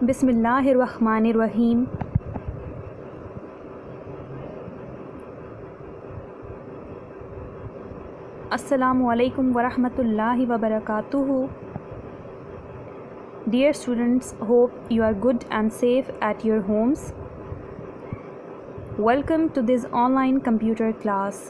बिस्मिल्लाहिर्रहमानिर्रहीम। अस्सलामु अलैकुम वरहमतुल्लाहि वबरकातुहू। Dear students, hope you are good and safe at your homes. Welcome to this online computer class.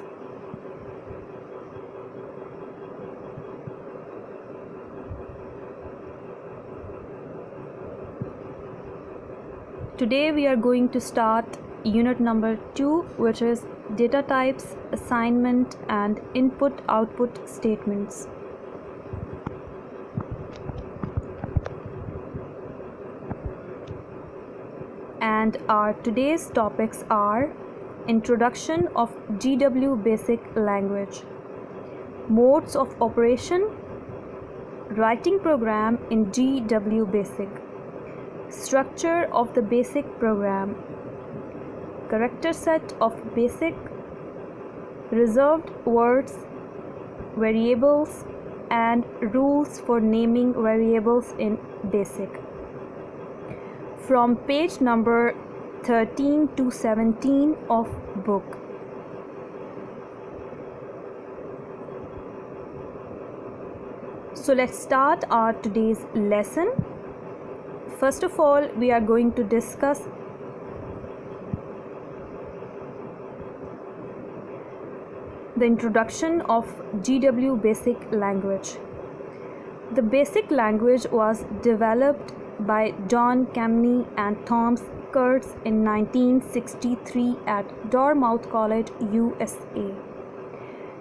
Today we are going to start unit number 2, which is data types, assignment and input-output statements. And our today's topics are introduction of GW Basic Language, modes of operation, writing program in GW Basic, structure of the basic program, character set of basic, reserved words, variables and rules for naming variables in basic. From page number 13 to 17 of book. So let's start our today's lesson. First of all, we are going to discuss the introduction of GW Basic Language. The basic language was developed by John Kemeny and Thomas Kurtz in 1963 at Dartmouth College, USA.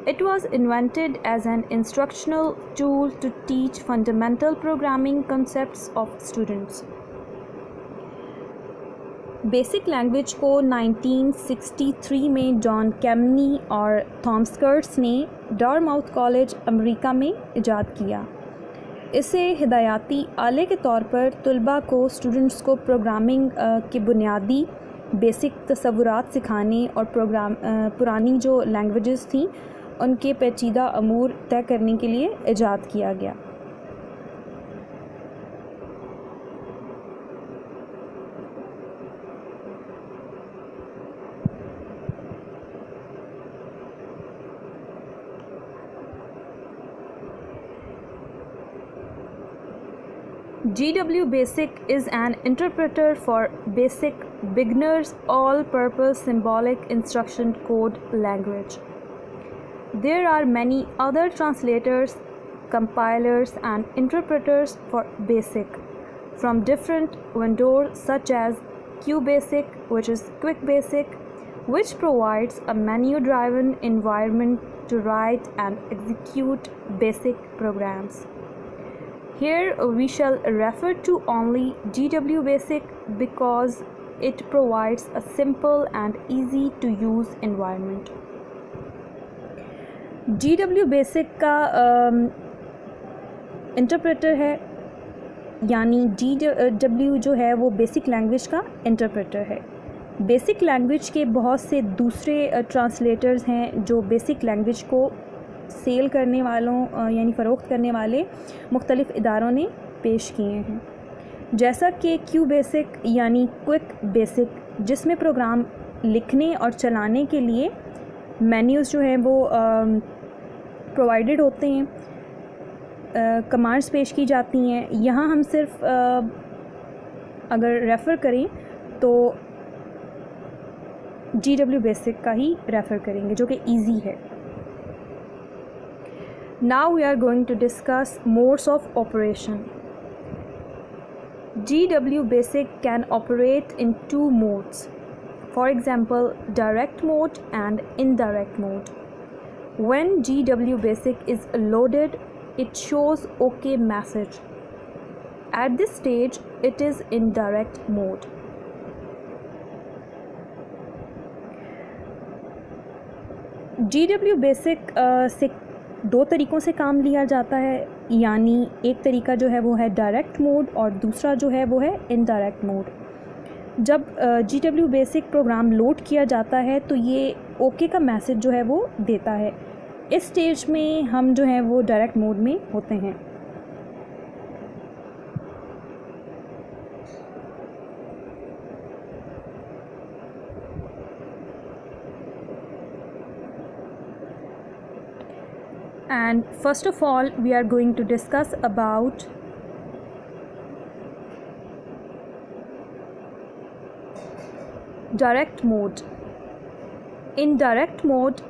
It was invented as an instructional tool to teach fundamental programming concepts of students. Basic language को 1963 में John केमनी और Thomas कर्ट्स ने डारमाउथ college America में इजाद किया। इसे हिदायती आले के तौर पर तुलबा को स्टूडेंट्स को प्रोग्रामिंग के बुनियादी बेसिक तसव्वुरात सिखाने और पुरानी जो लैंग्वेजेस थी उनके पेचीदा अमूर तय करने के लिए इजाद किया गया। GW Basic is an interpreter for basic beginners all-purpose symbolic instruction code language. There are many other translators, compilers and interpreters for BASIC from different vendors such as QBasic, which is Quick Basic, which provides a menu-driven environment to write and execute basic programs. Here we shall refer to only GW Basic because it provides a simple and easy to use environment. GW Basic का interpreter है, यानी GW जो है वो basic language का interpreter है। Basic language के बहुत से दूसरे ट्रांसलेटर्स हैं जो बेसिक लैंग्वेज को सेल करने वालों यानी फ़रोख्त करने वाले मुख्तलिफ़ इदारों ने पेश किए हैं, जैसा कि क्यू बेसिक यानी क्विक बेसिक, जिसमें प्रोग्राम लिखने और चलाने के लिए मेन्यूज़ जो हैं वो प्रोवाइडेड होते हैं, कमांड्स पेश की जाती हैं। यहाँ हम सिर्फ अगर रेफ़र करें तो GW बेसिक का ही रेफ़र करेंगे जो कि ईजी है। Now we are going to discuss modes of operation. GW Basic can operate in two modes. For example, direct mode and indirect mode. When GW Basic is loaded, it shows OK message. At this stage, it is in direct mode. GW Basic से दो तरीक़ों से काम लिया जाता है, यानी एक तरीका जो है वो है डायरेक्ट मोड और दूसरा जो है वो है इनडायरेक्ट मोड। जब GW बेसिक प्रोग्राम लोड किया जाता है तो ये ओके का मैसेज जो है वो देता है। इस स्टेज में हम जो है वो डायरेक्ट मोड में होते हैं। And first of all, we are going to discuss about direct mode. In direct mode,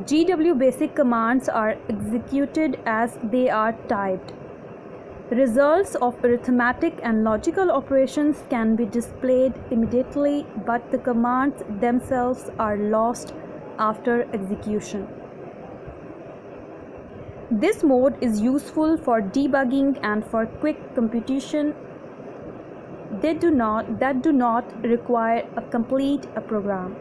GW basic commands are executed as they are typed. Results of arithmetic and logical operations can be displayed immediately, but the commands themselves are lost after execution. This mode is useful for debugging and for quick computation that do not require a complete program.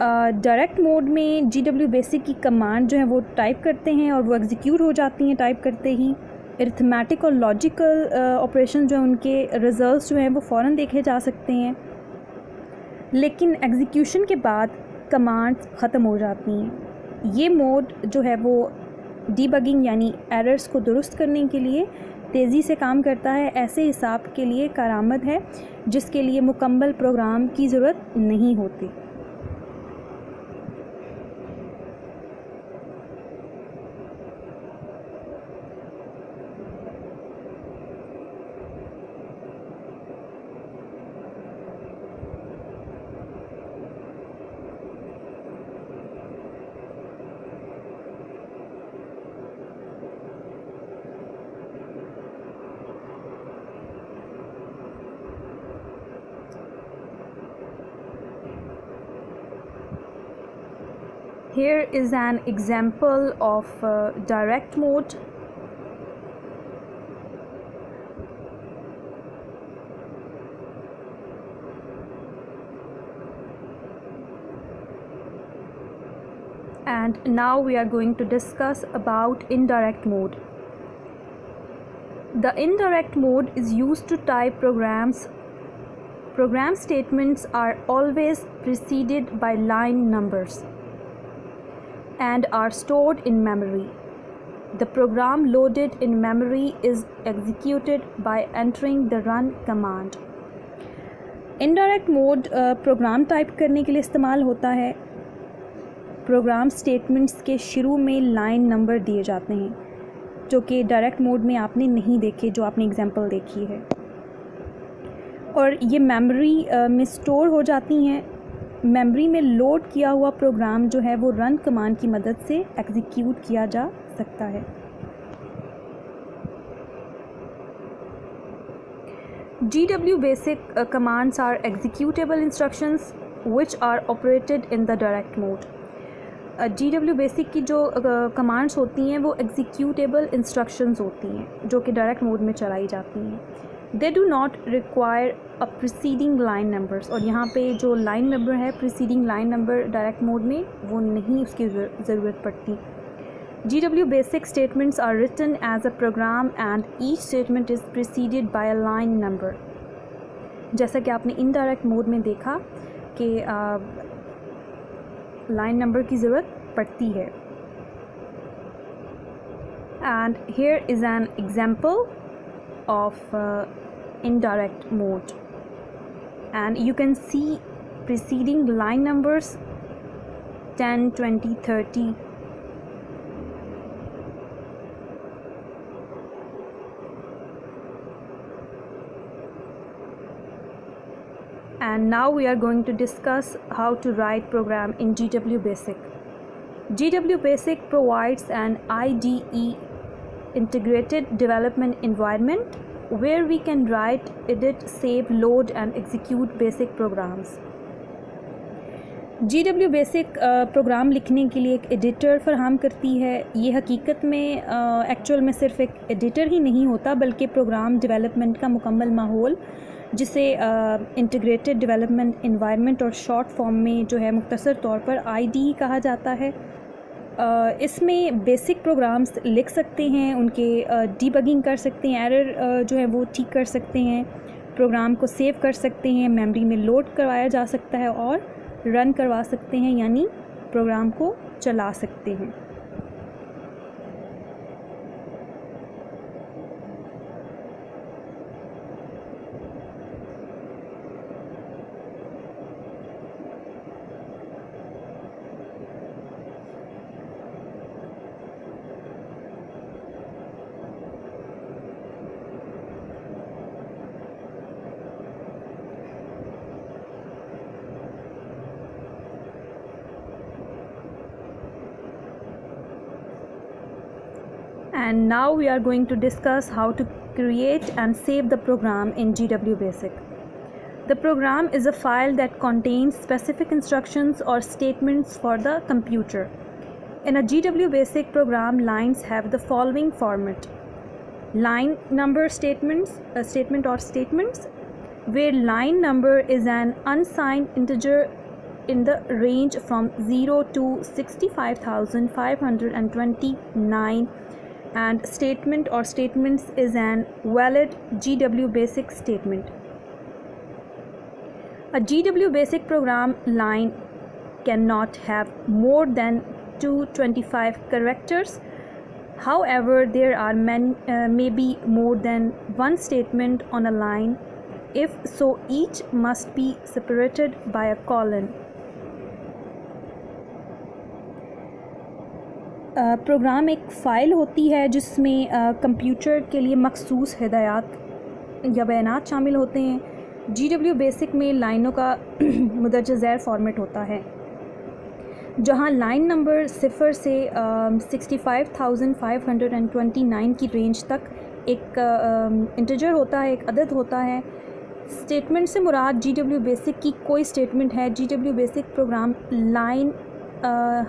Direct mode में GW basic की command जो है वो type करते हैं और वो execute हो जाती हैं टाइप करते ही। अरिथमेटिक और लॉजिकल ऑपरेशन जो है उनके रिजल्ट्स जो हैं वो फ़ौरन देखे जा सकते हैं, लेकिन एग्जीक्यूशन के बाद कमांड्स ख़त्म हो जाती हैं। ये मोड जो है वो डीबगिंग यानी एरर्स को दुरुस्त करने के लिए तेज़ी से काम करता है। ऐसे हिसाब के लिए कारआमद है जिसके लिए मुकम्मल प्रोग्राम की ज़रूरत नहीं होती। Here is an example of direct mode. And now we are going to discuss about indirect mode. The indirect mode is used to type programs. Program statements are always preceded by line numbers and are stored in memory. The program loaded in memory is executed by entering the run command. Indirect mode program type करने के लिए इस्तेमाल होता है। Programme statements के शुरू में line number दिए जाते हैं जो कि डायरेक्ट मोड में आपने नहीं देखे, जो आपने एग्जांपल देखी है, और ये मेमोरी में स्टोर हो जाती हैं। मेमोरी में लोड किया हुआ प्रोग्राम जो है वो रन कमांड की मदद से एग्जीक्यूट किया जा सकता है। GW basic commands are executable instructions which are operated in the direct mode. GW basic की जो कमांड्स होती हैं वो एग्जीक्यूटेबल इंस्ट्रक्शंस होती हैं जो कि डायरेक्ट मोड में चलाई जाती हैं। They do not require a preceding line numbers, और यहाँ पे जो लाइन नंबर है preceding line number direct mode में वो नहीं उसकी ज़रूरत पड़ती। GW basic statements are written as a program and each statement is preceded by a line number. जैसा कि आपने इनडायरेक्ट मोड में देखा कि लाइन नंबर की ज़रूरत पड़ती है। And here is an example of indirect mode, and you can see preceding line numbers 10, 20, 30. And now we are going to discuss how to write program in GW basic. GW basic provides an IDE, integrated development environment, where we can write, edit, save, load and execute basic programs. GW basic programme लिखने के लिए एक editor फराहम करती है। ये हकीकत में एक्चुअल में सिर्फ एक एडिटर ही नहीं होता बल्कि प्रोग्राम डेवलपमेंट का मुकम्मल माहौल, जिसे इंटीग्रेटेड डेवलपमेंट एनवायरनमेंट और शॉर्ट फॉर्म में जो है मुख्तसर तौर पर IDE कहा जाता है। इसमें बेसिक प्रोग्राम्स लिख सकते हैं, उनके डीबगिंग कर सकते हैं, एरर जो है वो ठीक कर सकते हैं, प्रोग्राम को सेव कर सकते हैं, मेमोरी में लोड करवाया जा सकता है और रन करवा सकते हैं, यानी प्रोग्राम को चला सकते हैं। And now we are going to discuss how to create and save the program in GW Basic. The program is a file that contains specific instructions or statements for the computer. In a GW Basic program, lines have the following format: line number statements, a statement or statements, where line number is an unsigned integer in the range from 0 to 65,529, and statement or statements is an valid GW Basic statement. A GW Basic program line cannot have more than 225 characters. However, there are maybe more than one statement on a line. If so, each must be separated by a colon. Program एक file होती है जिसमें computer के लिए मखसूस हिदायत या बयानात शामिल होते हैं। GW बेसिक में लाइनों का मुदर्ज ज़ैर फॉर्मेट होता है, जहां लाइन नंबर 0 से 65,529 की रेंज तक एक इंटीजर होता है, एक अदद होता है। स्टेटमेंट से मुराद GW बेसिक की कोई स्टेटमेंट है। GW बेसिक प्रोग्राम लाइन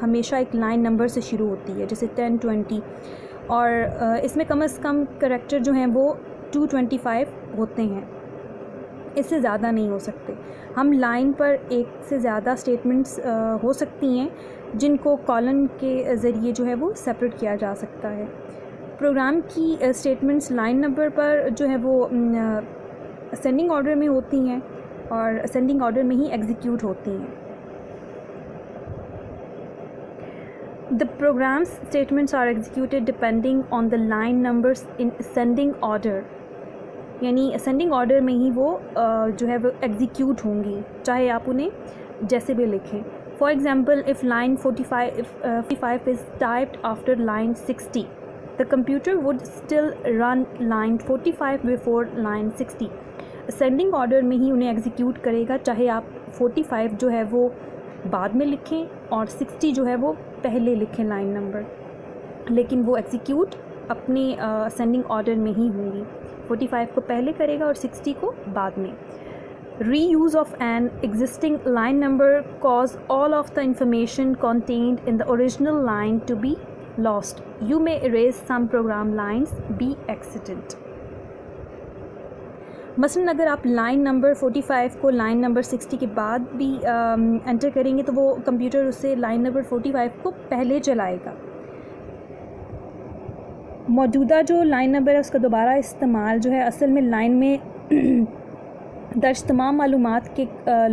हमेशा एक लाइन नंबर से शुरू होती है, जैसे 10, 20, और इसमें कम से कम करैक्टर जो हैं वो 225 होते हैं, इससे ज़्यादा नहीं हो सकते। हम लाइन पर एक से ज़्यादा स्टेटमेंट्स हो सकती हैं जिनको कॉलन के ज़रिए जो है वो सेपरेट किया जा सकता है। प्रोग्राम की स्टेटमेंट्स लाइन नंबर पर जो है वो असेंडिंग ऑर्डर में होती हैं और असेंडिंग ऑर्डर में ही एग्जीक्यूट होती हैं। The program's statements are executed depending on the line numbers in ascending order, यानी असेंडिंग ऑर्डर में ही वो जो है वो एग्जीक्यूट होंगी, चाहे आप उन्हें जैसे भी लिखें। For example, if line 45 is typed after line 60, the computer would still run line 45 before line 60। Ascending order में ही उन्हें एग्जीक्यूट करेगा, चाहे आप 45 जो है वो बाद में लिखें और 60 जो है वो पहले लिखें लाइन नंबर, लेकिन वो एग्जीक्यूट अपने असेंडिंग ऑर्डर में ही होंगी। 45 को पहले करेगा और 60 को बाद में। Reuse of an existing line number cause all of the information contained in the original line to be lost. You may erase some program lines by accident. मसलन अगर आप लाइन नंबर 45 को लाइन नंबर 60 के बाद भी enter करेंगे तो वो कंप्यूटर उससे लाइन नंबर 45 को पहले चलाएगा। मौजूदा जो लाइन नंबर है उसका दोबारा इस्तेमाल जो है असल में लाइन में दर्ज तमाम मालूमात के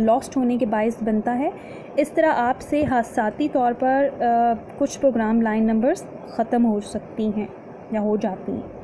लॉस्ट होने के बायस बनता है। इस तरह आपसे हादसाती तौर पर कुछ प्रोग्राम लाइन नंबर्स ख़त्म हो सकती हैं या हो जाती हैं।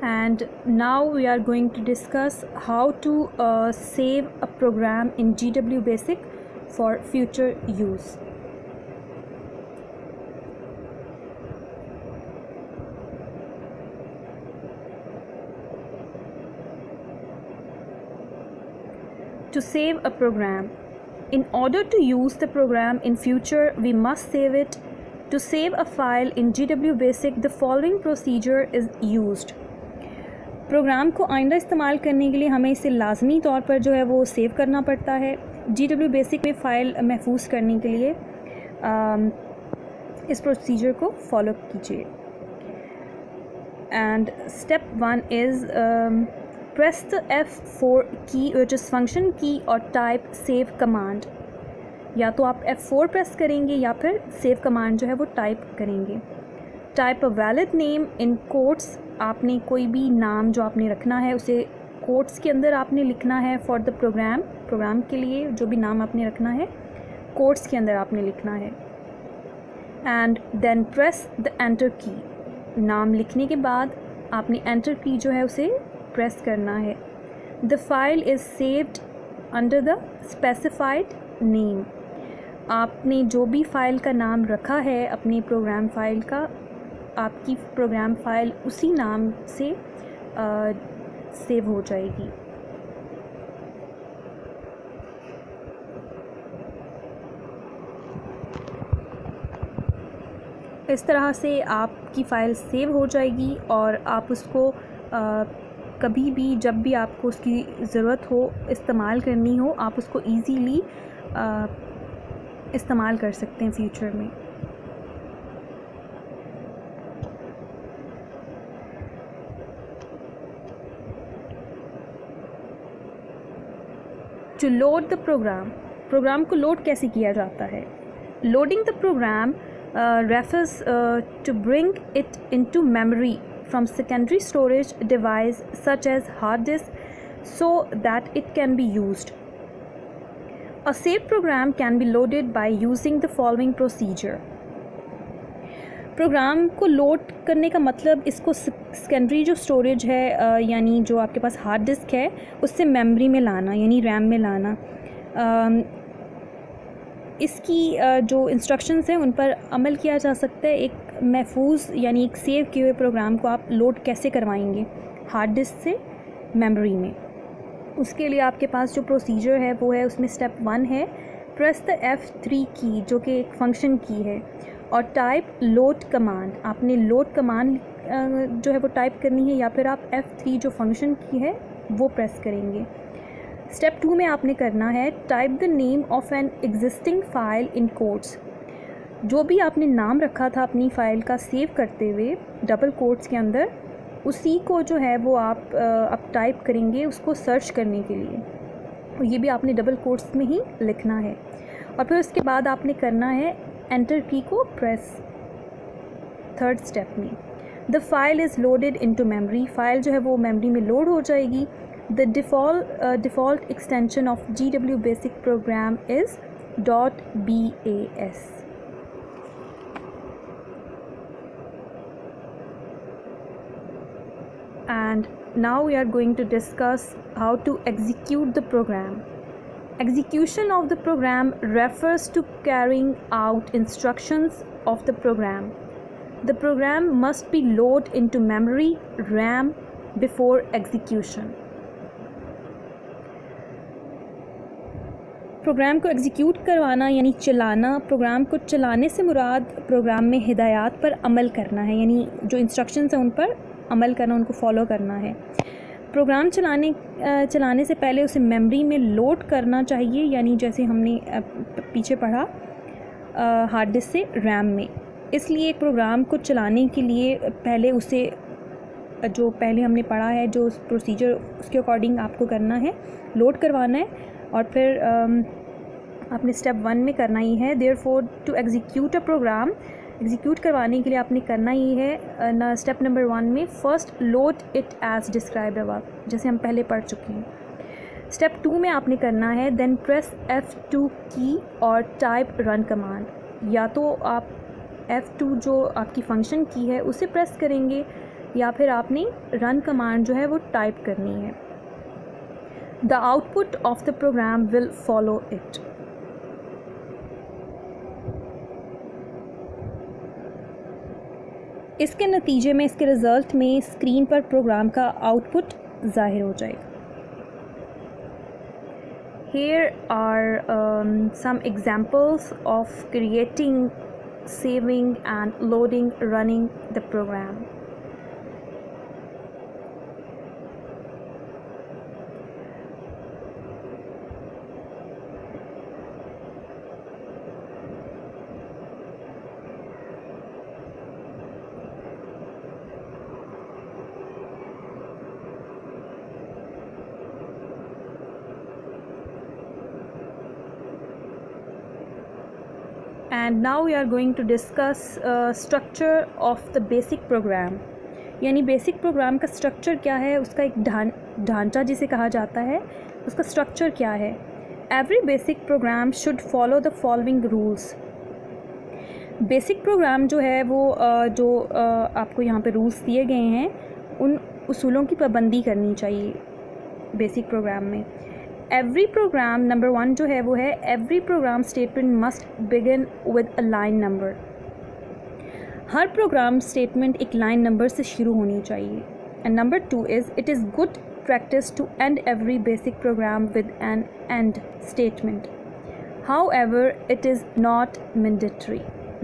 And now we are going to discuss how to save a program in GW Basic for future use. To save a program. In order to use the program in future, we must save it. To save a file in GW Basic, the following procedure is used. Program को आइंदा इस्तेमाल करने के लिए हमें इसे लाजमी तौर पर जो है वो सेव करना पड़ता है। GW बेसिक में फ़ाइल महफूज करने के लिए इस प्रोसीजर को फॉलो कीजिए। And step 1 is press the F4 की विच इज़ फंक्शन की और टाइप सेव कमांड। या तो आप F4 प्रेस करेंगे या फिर सेव कमांड जो है वो टाइप करेंगे। Type a valid name in quotes, आपने कोई भी नाम जो आपने रखना है उसे कोट्स के अंदर आपने लिखना है फॉर द प्रोग्राम के लिए जो भी नाम आपने रखना है कोट्स के अंदर आपने लिखना है। And then press the enter key, नाम लिखने के बाद आपने एंटर की जो है उसे प्रेस करना है। The file is saved under the specified name, आपने जो भी फ़ाइल का नाम रखा है अपनी प्रोग्राम फ़ाइल का, आपकी प्रोग्राम फ़ाइल उसी नाम से सेव हो जाएगी। इस तरह से आपकी फ़ाइल सेव हो जाएगी और आप उसको कभी भी जब भी आपको उसकी ज़रूरत हो इस्तेमाल करनी हो आप उसको ईज़ीली इस्तेमाल कर सकते हैं फ्यूचर में। टू लोड द प्रोग्राम को लोड कैसे किया जाता है? Loading the program refers to bring it into memory from secondary storage device such as hard disk so that it can be used. A saved program can be loaded by using the following procedure. Program को load करने का मतलब इसको secondary जो storage है यानी जो आपके पास हार्ड डिस्क है उससे मेमोरी में लाना यानी रैम में लाना। इसकी जो इंस्ट्रक्शंस हैं उन पर अमल किया जा सकता है। एक महफूज यानी एक सेव किए हुए प्रोग्राम को आप लोड कैसे करवाएंगे हार्ड डिस्क से मेमोरी में, उसके लिए आपके पास जो प्रोसीजर है वो है, उसमें स्टेप 1 है प्रेस द F3 की जो कि एक फंक्शन की है और टाइप लोड कमांड, आपने लोड कमांड जो है वो टाइप करनी है या फिर आप F3 जो फंक्शन की है वो प्रेस करेंगे। स्टेप 2 में आपने करना है type the name of an existing file in quotes, जो भी आपने नाम रखा था अपनी फ़ाइल का सेव करते हुए डबल कोट्स के अंदर, उसी को जो है वो आप अब टाइप करेंगे उसको सर्च करने के लिए, और ये भी आपने डबल कोट्स में ही लिखना है। और फिर उसके बाद आपने करना है एंटर की को प्रेस। थर्ड स्टेप में the file is loaded into memory, file जो है वो मेमोरी में लोड हो जाएगी। The default extension of GW Basic program is .bas. And now we are going to discuss how to execute the program. Execution of the program refers to carrying out instructions of the program. The program must be loaded into memory RAM before execution. Program को execute करवाना यानी चलाना, programme को चलाने से मुराद programme में हिदायत पर अमल करना है, यानी जो इंस्ट्रक्शंस हैं उन पर अमल करना, उनको फॉलो करना है। प्रोग्राम चलाने से पहले उसे मेमोरी में लोड करना चाहिए, यानी जैसे हमने पीछे पढ़ा हार्ड डिस्क से रैम में। इसलिए एक प्रोग्राम को चलाने के लिए पहले उसे जो पहले हमने पढ़ा है जो प्रोसीजर उसके अकॉर्डिंग आपको करना है, लोड करवाना है। और फिर आपने स्टेप 1 में करना ही है therefore to execute a program, execute करवाने के लिए आपने करना ही है ना स्टेप नंबर 1 में first load it as described above, जैसे हम पहले पढ़ चुके हैं। स्टेप 2 में आपने करना है देन प्रेस F2 की और टाइप रन कमांड, या तो आप F2 जो आपकी फंक्शन की है उसे प्रेस करेंगे या फिर आपने रन कमांड जो है वो टाइप करनी है। The output of the program will follow it. इसके नतीजे में, इसके रिज़ल्ट में स्क्रीन पर प्रोग्राम का आउटपुट ज़ाहिर हो जाएगा। Here are some examples of creating, saving and loading, running the program. And now we are going to discuss structure of the basic program. यानी बेसिक प्रोग्राम का स्ट्रक्चर क्या है, उसका एक ढांचा जिसे कहा जाता है, उसका स्ट्रक्चर क्या है। Every basic programme should follow the following rules. Basic programme जो है वो आपको यहाँ पे रूल्स दिए गए हैं, उन उसूलों की पाबंदी करनी चाहिए बेसिक प्रोग्राम में। एवरी प्रोग्राम, नंबर 1 जो है वो है every program statement must begin with a line number. Her program statement एक लाइन नंबर से शुरू होनी चाहिए। And number 2 is it is good practice to end every basic program with an end statement. However, it is not mandatory.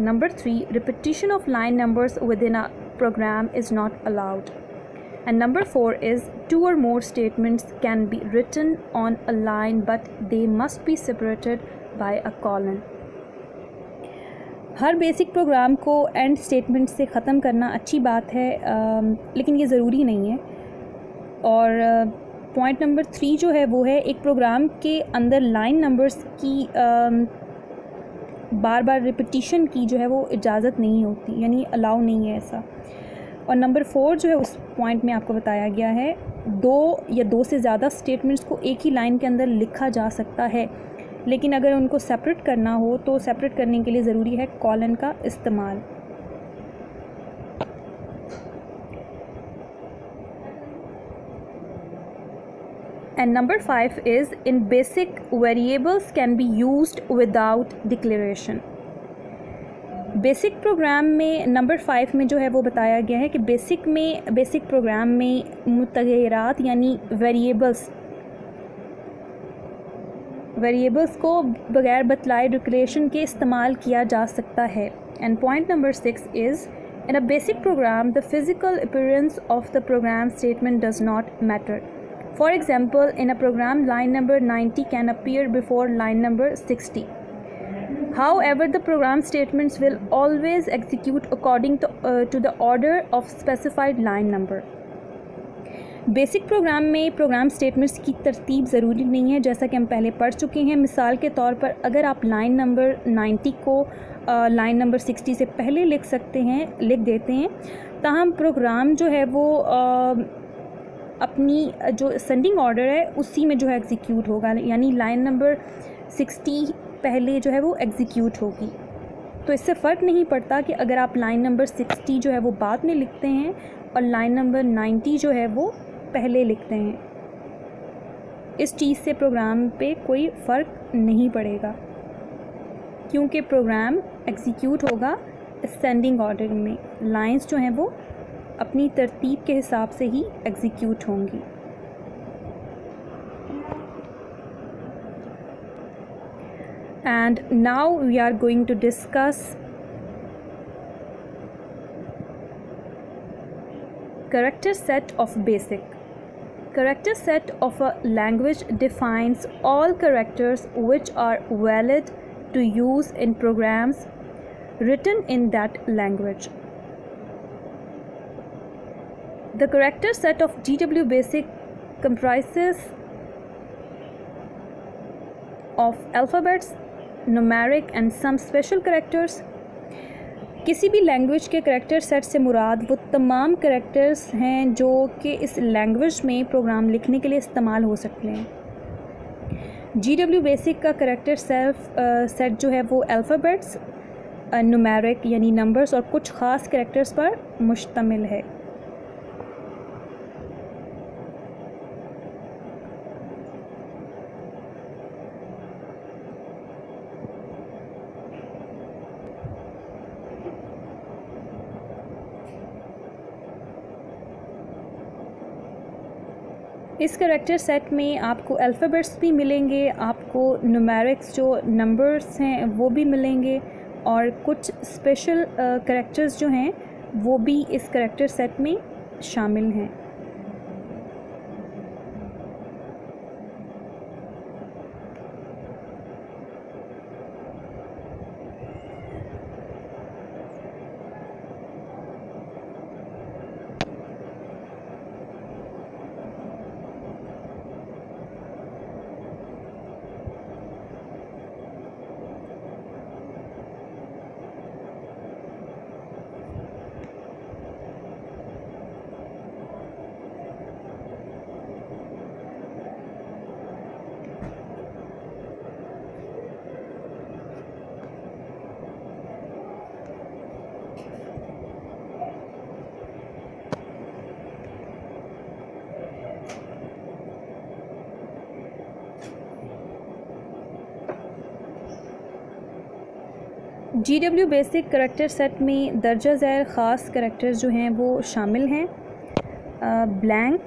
Number 3, repetition of line numbers within a program is not allowed. And number 4 is 2 or more statements can be written on a line, but they must be separated by a colon. Her basic programme को and statement से ख़त्म करना अच्छी बात है, लेकिन ये ज़रूरी नहीं है। और पॉइंट नंबर 3 जो है वो है एक प्रोग्राम के अंदर लाइन नंबर्स की बार बार रिपीटिशन की जो है वो इजाज़त नहीं होती, यानी अलाउ नहीं है ऐसा। और नंबर 4 जो है उस पॉइंट में आपको बताया गया है 2 या 2 से ज़्यादा स्टेटमेंट्स को एक ही लाइन के अंदर लिखा जा सकता है, लेकिन अगर उनको सेपरेट करना हो तो सेपरेट करने के लिए ज़रूरी है कॉलन का इस्तेमाल। And number 5 is in basic variables can be used without declaration. Basic programme में नंबर 5 में जो है वो बताया गया है कि बेसिक प्रोग्राम में मुतग़य्यरात यानी वेरिएबल्स को बगैर बतलाए डिक्लेरेशन के इस्तेमाल किया जा सकता है। And point number 6 is in a basic program the physical appearance of the program statement does not matter. For example, in a program line number 90 can appear before line number 60. However, the program statements will always execute according to the order of specified line number. Basic programme में programme statements की तरतीब ज़रूरी नहीं है, जैसा कि हम पहले पढ़ चुके हैं। मिसाल के तौर पर अगर आप लाइन नंबर 90 को लाइन नंबर 60 से पहले लिख देते हैं, ताहम प्रोग्राम जो है वो अपनी जो सेंडिंग ऑर्डर है उसी में जो है एग्जीक्यूट होगा, यानी लाइन नंबर 60 पहले जो है वो एग्जीक्यूट होगी। तो इससे फ़र्क नहीं पड़ता कि अगर आप लाइन नंबर 60 जो है वो बाद में लिखते हैं और लाइन नंबर 90 जो है वो पहले लिखते हैं। इस चीज़ से प्रोग्राम पे कोई फ़र्क नहीं पड़ेगा, क्योंकि प्रोग्राम एग्जीक्यूट होगा असेंडिंग ऑर्डर में। लाइंस जो हैं वो अपनी तरतीब के हिसाब से ही एग्जीक्यूट होंगी। And now we are going to discuss character set of basic. Character set of a language defines all characters which are valid to use in programs written in that language. The character set of GW Basic comprises of alphabets, numeric and some special characters. किसी भी language के character set से मुराद वो तमाम characters हैं जो कि इस लैंग्वेज में प्रोग्राम लिखने के लिए इस्तेमाल हो सकते हैं। GW बेसिक का करैक्टर सेट जो है वो अल्फ़ाबेट्स, न्यूमेरिक यानी नंबर्स और कुछ ख़ास करैक्टर्स पर मुश्तमिल है। इस करैक्टर सेट में आपको अल्फ़ाबेट्स भी मिलेंगे, आपको न्यूमेरिक्स जो नंबर्स हैं वो भी मिलेंगे, और कुछ स्पेशल करैक्टर्स जो हैं वो भी इस करैक्टर सेट में शामिल हैं। GW बेसिक करैक्टर सेट में दर्जा ज़ैल ख़ास करैक्टर्स जो हैं वो शामिल हैं ब्लैंक,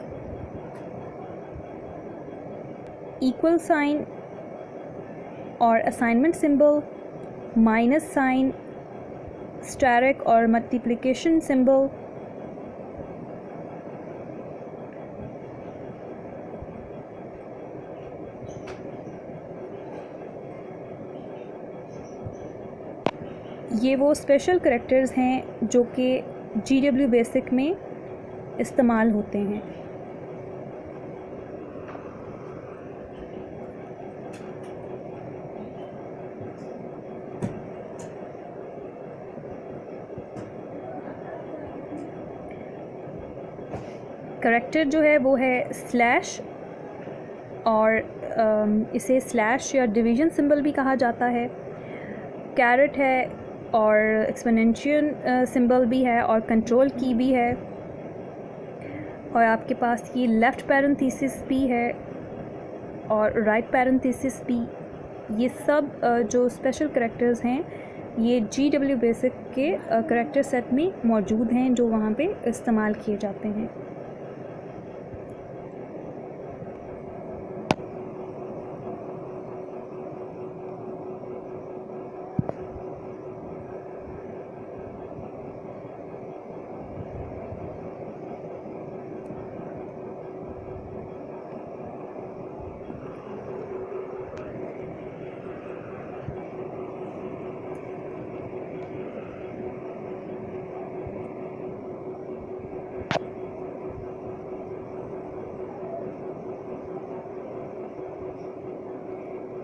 इक्वल साइन और assignment symbol, minus sign, asterisk और मल्टीप्लिकेशन सिंबल, ये वो स्पेशल करैक्टर्स हैं जो कि GW बेसिक में इस्तेमाल होते हैं। करैक्टर जो है वो है स्लैश और इसे स्लैश या डिवीज़न सिंबल भी कहा जाता है। कैरेट है और एक्सपोनेंशियल सिंबल भी है और कंट्रोल की भी है और आपके पास ये लेफ़्ट पैरेंथेसिस भी है और राइट पैरेंथेसिस भी। ये सब जो स्पेशल करैक्टर्स हैं ये GW बेसिक के करैक्टर सेट में मौजूद हैं जो वहाँ पे इस्तेमाल किए जाते हैं।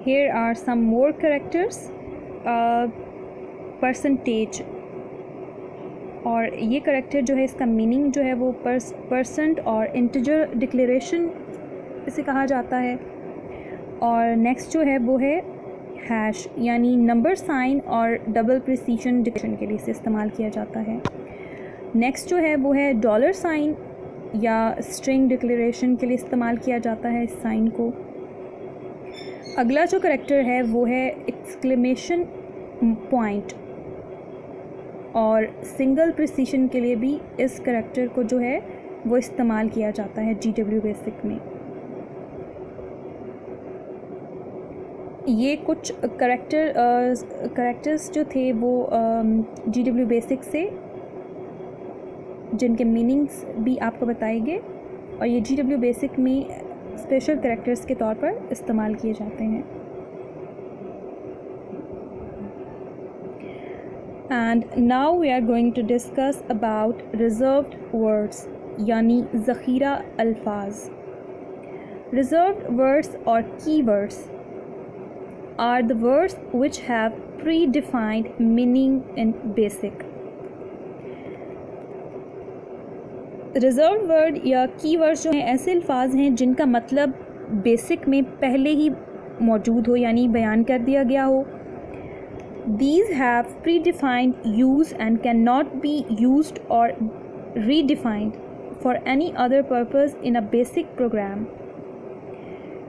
Here are some more characters. Percentage, और ये करेक्टर जो है इसका मीनिंग जो है वो परसेंट और इंटीजर डिक्लेरेशन इसे कहा जाता है। और नेक्स्ट जो है वो है हैश, यानी नंबर साइन और डबल प्रिसीजन डिक्लेरेशन के लिए इसे इस्तेमाल किया जाता है। नेक्स्ट जो है वो है डॉलर साइन या स्ट्रिंग डिक्लेरेशन के लिए इस्तेमाल किया जाता है इस साइन को। अगला जो करेक्टर है वो है एक्सक्लेमेशन पॉइंट, और सिंगल प्रिसीजन के लिए भी इस करेक्टर को जो है वो इस्तेमाल किया जाता है GW बेसिक में। ये कुछ करेक्टर्स जो थे वो GW बेसिक से जिनके मीनिंग्स भी आपको बताएंगे, और ये GW बेसिक में स्पेशल करेक्टर्स के तौर पर इस्तेमाल किए जाते हैं। And now we are going to discuss about reserved words यानी ज़ख़ीरा अल्फाज। रिजर्व्ड वर्ड्स और keywords are the words which have predefined meaning in basic. Reserve word या कीवर्ड्स जो हैं ऐसे अल्फाज हैं जिनका मतलब बेसिक में पहले ही मौजूद हो यानी बयान कर दिया गया हो। These have predefined use and cannot be used or redefined for any other purpose in a basic program.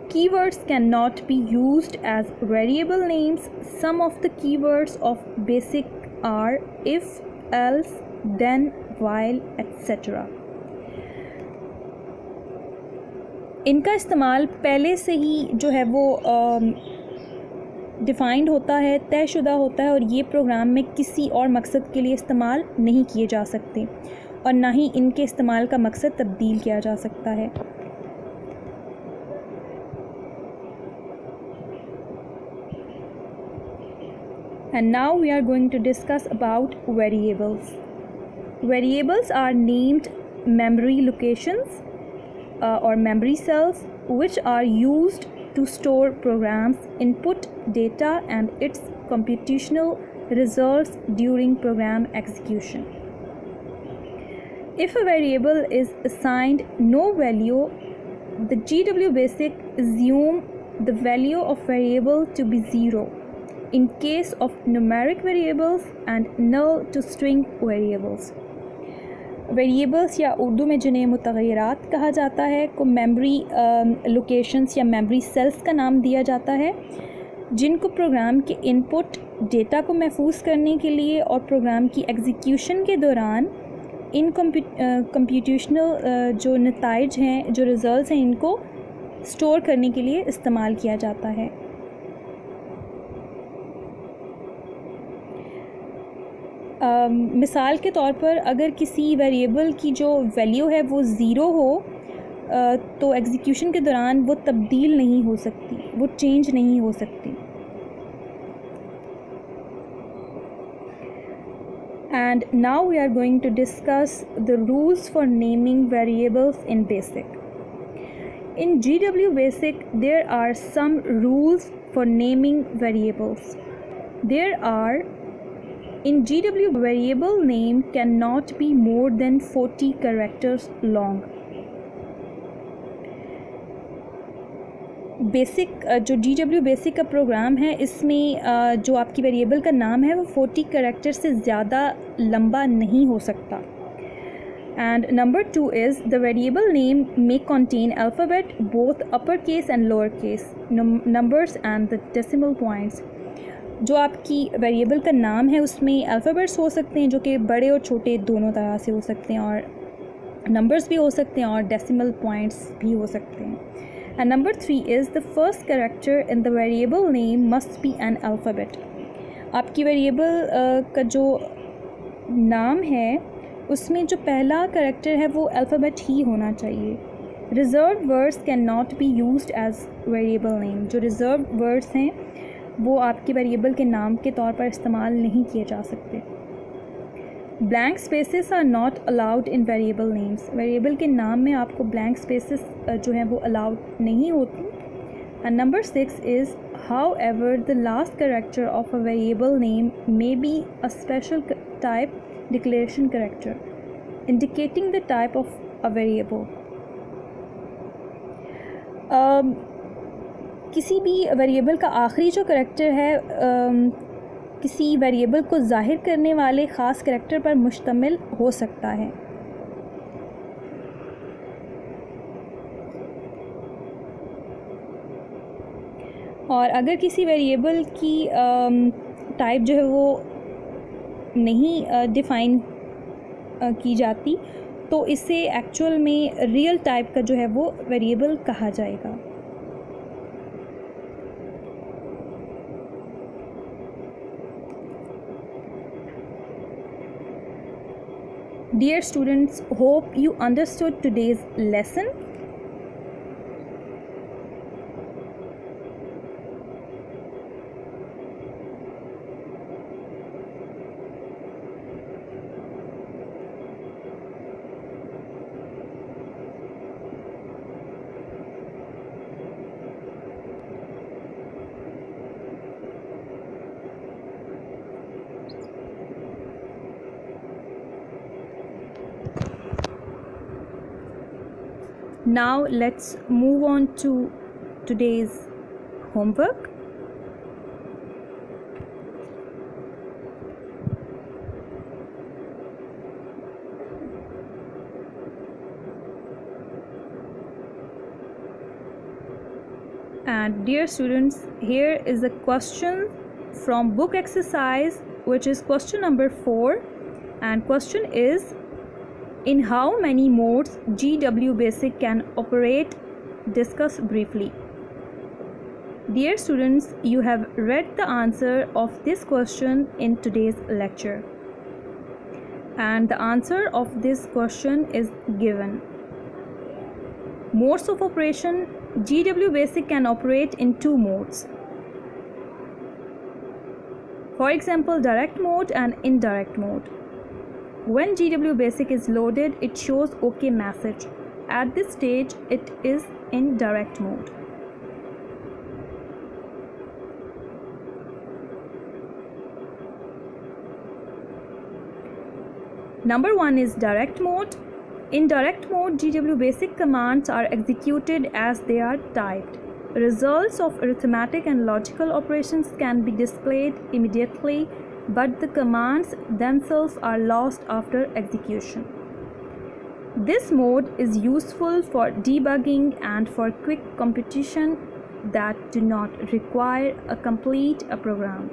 Keywords cannot be used as variable names. Some of the keywords of BASIC are if, else, then, while, etc. इनका इस्तेमाल पहले से ही जो है वो डिफ़ाइंड होता है, तयशुदा होता है, और ये प्रोग्राम में किसी और मकसद के लिए इस्तेमाल नहीं किए जा सकते और ना ही इनके इस्तेमाल का मकसद तब्दील किया जा सकता है। And now we are going to discuss about variables. Variables are named memory locations or memory cells which are used to store programs, input data and its computational results during program execution. If a variable is assigned no value, the GW Basic assume the value of variable to be 0. In case of numeric variables and null to string variables. Variables या उर्दू में जिन्हें मुतग़य्यरात कहा जाता है को memory locations या memory cells का नाम दिया जाता है। जिनको प्रोग्राम के इनपुट डेटा को महफूज करने के लिए और प्रोग्राम की एग्जीक्यूशन के दौरान इन कंप्यूटेशनल जो नताइज हैं, जो रिज़ल्ट्स हैं, इनको स्टोर करने के लिए इस्तेमाल किया जाता है। मिसाल के तौर पर अगर किसी वेरिएबल की जो वैल्यू है वो ज़ीरो हो तो एग्जीक्यूशन के दौरान वो तब्दील नहीं हो सकती, वो चेंज नहीं हो सकती। And now we are going to discuss the rules for naming variables in BASIC. In GW Basic, there are some rules for naming variables. There are, in GW, variable name cannot be more than 40 characters long. Basic जो GW basic का programme है, इसमें जो आपकी variable का नाम है वो 40 कैरेक्टर से ज़्यादा लंबा नहीं हो सकता। And number 2 is the variable name may contain alphabet both upper case and lower case, numbers and the decimal points. जो आपकी वेरिएबल का नाम है उसमें अल्फ़ाबेट्स हो सकते हैं जो कि बड़े और छोटे दोनों तरह से हो सकते हैं, और नंबर्स भी हो सकते हैं और डेसिमल पॉइंट्स भी हो सकते हैं। And number 3 is the first character in the variable name must be an alphabet. आपकी वेरिएबल का जो नाम है उसमें जो पहला कैरेक्टर है वो अल्फ़ाबेट ही होना चाहिए। Reserve words can not be used as variable name. जो रिज़र्व वर्ड्स हैं वो आपके वेरिएबल के नाम के तौर पर इस्तेमाल नहीं किए जा सकते। Blank spaces are not allowed in variable names. Variable के नाम में आपको ब्लैंक स्पेसेस जो हैं वो अलाउड नहीं होती। And number 6 is how ever the last character of a variable name may be a special type declaration character indicating the type of a variable. किसी भी वेरिएबल का आखिरी जो कैरेक्टर है किसी वेरिएबल को ज़ाहिर करने वाले ख़ास कैरेक्टर पर मुश्तमिल हो सकता है। और अगर किसी वेरिएबल की टाइप जो है वो नहीं डिफ़ाइन की जाती तो इसे एक्चुअल में रियल टाइप का जो है वो वेरिएबल कहा जाएगा। Dear students, hope you understood today's lesson. Now let's move on to today's homework. And dear students, here is a question from book exercise, which is question number 4, and question is, in how many modes GW Basic can operate? Discuss briefly. Dear students, you have read the answer of this question in today's lecture, and the answer of this question is given. Modes of operation: GW Basic can operate in 2 modes. For example, direct mode and indirect mode. When GW Basic is loaded, it shows OK message. At this stage, it is in direct mode. Number 1 is direct mode. In direct mode, GW Basic commands are executed as they are typed. Results of arithmetic and logical operations can be displayed immediately, but the commands themselves are lost after execution. This mode is useful for debugging and for quick computation that do not require a complete program.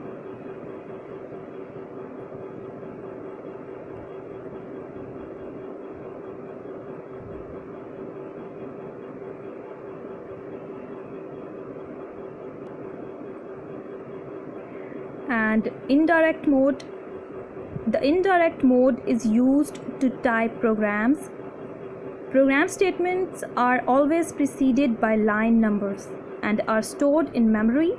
And indirect mode. The indirect mode is used to type programs. Program statements are always preceded by line numbers and are stored in memory.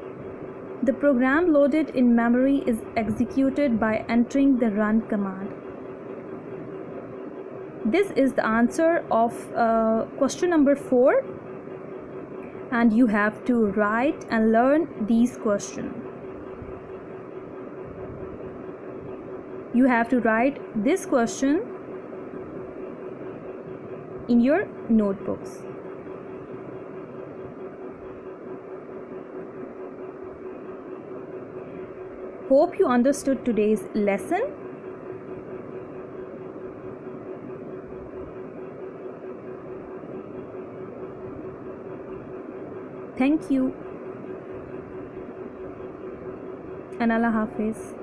The program loaded in memory is executed by entering the run command. This is the answer of question number 4, and you have to write and learn these questions. You have to write this question in your notebooks. Hope you understood today's lesson. Thank you and Allah Hafiz.